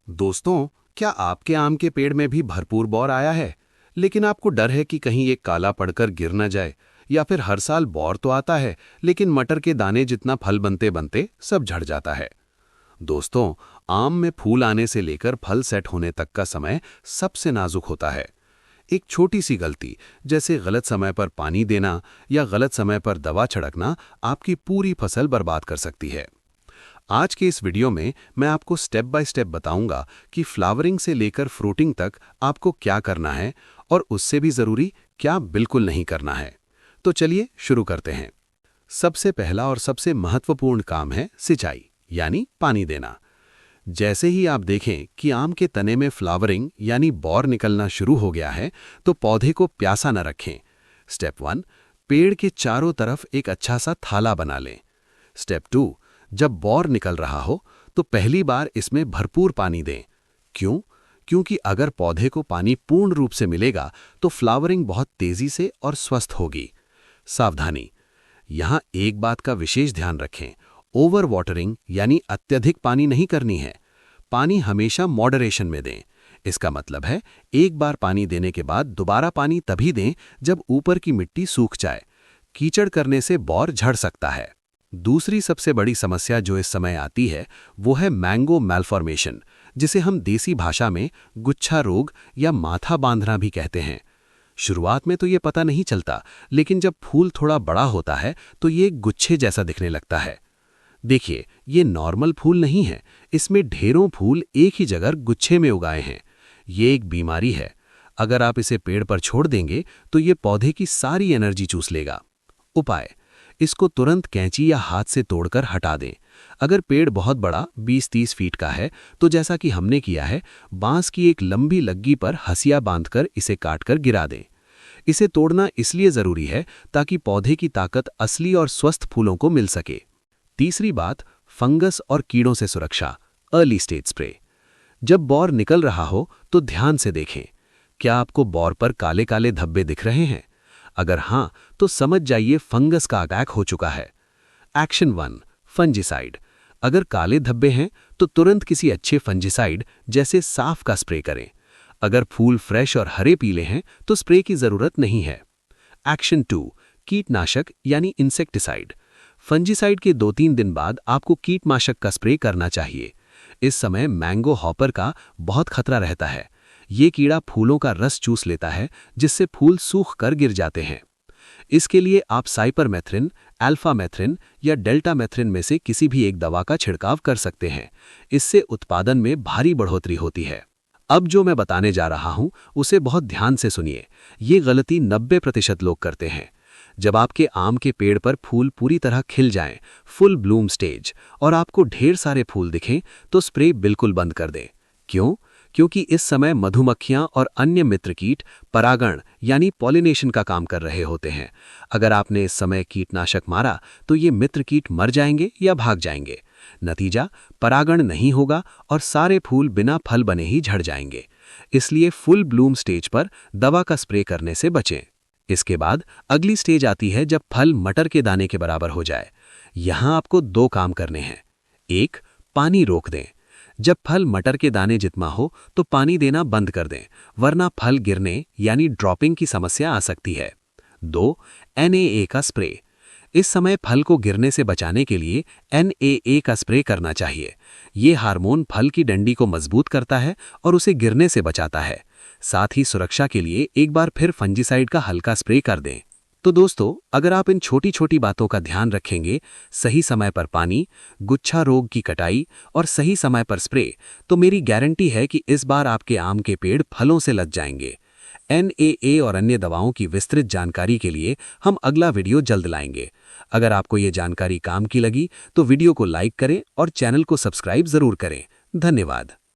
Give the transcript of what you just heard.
दोस्तों, क्या आपके आम के पेड़ में भी भरपूर बौर आया है, लेकिन आपको डर है कि कहीं ये काला पड़कर गिर न जाए? या फिर हर साल बौर तो आता है, लेकिन मटर के दाने जितना फल बनते बनते सब झड़ जाता है? दोस्तों, आम में फूल आने से लेकर फल सेट होने तक का समय सबसे नाजुक होता है। एक छोटी सी गलती, जैसे गलत समय पर पानी देना या गलत समय पर दवा छिड़कना, आपकी पूरी फसल बर्बाद कर सकती है। आज के इस वीडियो में मैं आपको स्टेप बाय स्टेप बताऊंगा कि फ्लावरिंग से लेकर फ्रूटिंग तक आपको क्या करना है और उससे भी ज़रूरी क्या बिल्कुल नहीं करना है। तो चलिए शुरू करते हैं। सबसे पहला और सबसे महत्वपूर्ण काम है सिंचाई, यानी पानी देना। जैसे ही आप देखें कि आम के तने में फ्लावरिंग यानी बौर निकलना शुरू हो गया है, तो पौधे को प्यासा न रखें। स्टेप 1, पेड़ के चारों तरफ एक अच्छा सा थाला बना लें। स्टेप 2, जब बौर निकल रहा हो तो पहली बार इसमें भरपूर पानी दें। क्यों? क्योंकि अगर पौधे को पानी पूर्ण रूप से मिलेगा तो फ्लावरिंग बहुत तेजी से और स्वस्थ होगी। सावधानी, यहाँ एक बात का विशेष ध्यान रखें, ओवर वाटरिंग यानी अत्यधिक पानी नहीं करनी है। पानी हमेशा मॉडरेशन में दें। इसका मतलब है एक बार पानी देने के बाद दोबारा पानी तभी दें जब ऊपर की मिट्टी सूख जाए। कीचड़ करने से बौर झड़ सकता है। दूसरी सबसे बड़ी समस्या जो इस समय आती है वो है मैंगो मैलफॉर्मेशन, जिसे हम देसी भाषा में गुच्छा रोग या माथा बांधना भी कहते हैं। शुरुआत में तो ये पता नहीं चलता, लेकिन जब फूल थोड़ा बड़ा होता है तो ये एक गुच्छे जैसा दिखने लगता है। देखिए, ये नॉर्मल फूल नहीं है, इसमें ढेरों फूल एक ही जगह गुच्छे में उगाए हैं। ये एक बीमारी है। अगर आप इसे पेड़ पर छोड़ देंगे तो ये पौधे की सारी एनर्जी चूस लेगा। उपाय, इसको तुरंत कैंची या हाथ से तोड़कर हटा दें। अगर पेड़ बहुत बड़ा 20-30 फीट का है तो जैसा कि हमने किया है, बांस की एक लंबी लग्गी पर हंसिया बांधकर इसे काटकर गिरा दें। इसे तोड़ना इसलिए जरूरी है ताकि पौधे की ताकत असली और स्वस्थ फूलों को मिल सके। तीसरी बात, फंगस और कीड़ों से सुरक्षा, अर्ली स्टेज स्प्रे। जब बौर निकल रहा हो तो ध्यान से देखें, क्या आपको बौर पर काले काले धब्बे दिख रहे हैं? अगर हां, तो समझ जाइए फंगस का अटैक हो चुका है। Action 1, fungicide. अगर काले धब्बे हैं तो तुरंत किसी अच्छे फंजीसाइड जैसे साफ का स्प्रे करें। अगर फूल फ्रेश और हरे पीले हैं तो स्प्रे की जरूरत नहीं है। एक्शन 2, कीटनाशक यानी इंसेक्टिसाइड। फंजीसाइड के 2-3 दिन बाद आपको कीटनाशक का स्प्रे करना चाहिए। इस समय मैंगो हॉपर का बहुत खतरा रहता है। ये कीड़ा फूलों का रस चूस लेता है, जिससे फूल सूख कर गिर जाते हैं। इसके लिए आप साइपरमेथ्रिन, अल्फामेथ्रिन या डेल्टामेथ्रिन में से किसी भी एक दवा का छिड़काव कर सकते हैं। इससे उत्पादन में भारी बढ़ोतरी होती है। अब जो मैं बताने जा रहा हूं उसे बहुत ध्यान से सुनिए। ये गलती 90% लोग करते हैं। जब आपके आम के पेड़ पर फूल पूरी तरह खिल जाएं, फुल ब्लूम स्टेज, और आपको ढेर सारे फूल दिखें, तो स्प्रे बिल्कुल बंद कर दें। क्यों? क्योंकि इस समय मधुमक्खियां और अन्य मित्र कीट परागण यानी पॉलिनेशन का काम कर रहे होते हैं। अगर आपने इस समय कीटनाशक मारा तो ये मित्र कीट मर जाएंगे या भाग जाएंगे। नतीजा, परागण नहीं होगा और सारे फूल बिना फल बने ही झड़ जाएंगे। इसलिए फुल ब्लूम स्टेज पर दवा का स्प्रे करने से बचें। इसके बाद अगली स्टेज आती है जब फल मटर के दाने के बराबर हो जाए। यहां आपको 2 काम करने हैं। 1, पानी रोक दें। जब फल मटर के दाने जितना हो तो पानी देना बंद कर दें, वरना फल गिरने यानी ड्रॉपिंग की समस्या आ सकती है। 2, NAA का स्प्रे। इस समय फल को गिरने से बचाने के लिए NAA का स्प्रे करना चाहिए। ये हार्मोन फल की डंडी को मजबूत करता है और उसे गिरने से बचाता है। साथ ही सुरक्षा के लिए एक बार फिर फंजीसाइड का हल्का स्प्रे कर दें। तो दोस्तों, अगर आप इन छोटी छोटी बातों का ध्यान रखेंगे, सही समय पर पानी, गुच्छा रोग की कटाई और सही समय पर स्प्रे, तो मेरी गारंटी है कि इस बार आपके आम के पेड़ फलों से लद जाएंगे। NAA और अन्य दवाओं की विस्तृत जानकारी के लिए हम अगला वीडियो जल्द लाएंगे। अगर आपको ये जानकारी काम की लगी तो वीडियो को लाइक करें और चैनल को सब्सक्राइब जरूर करें। धन्यवाद।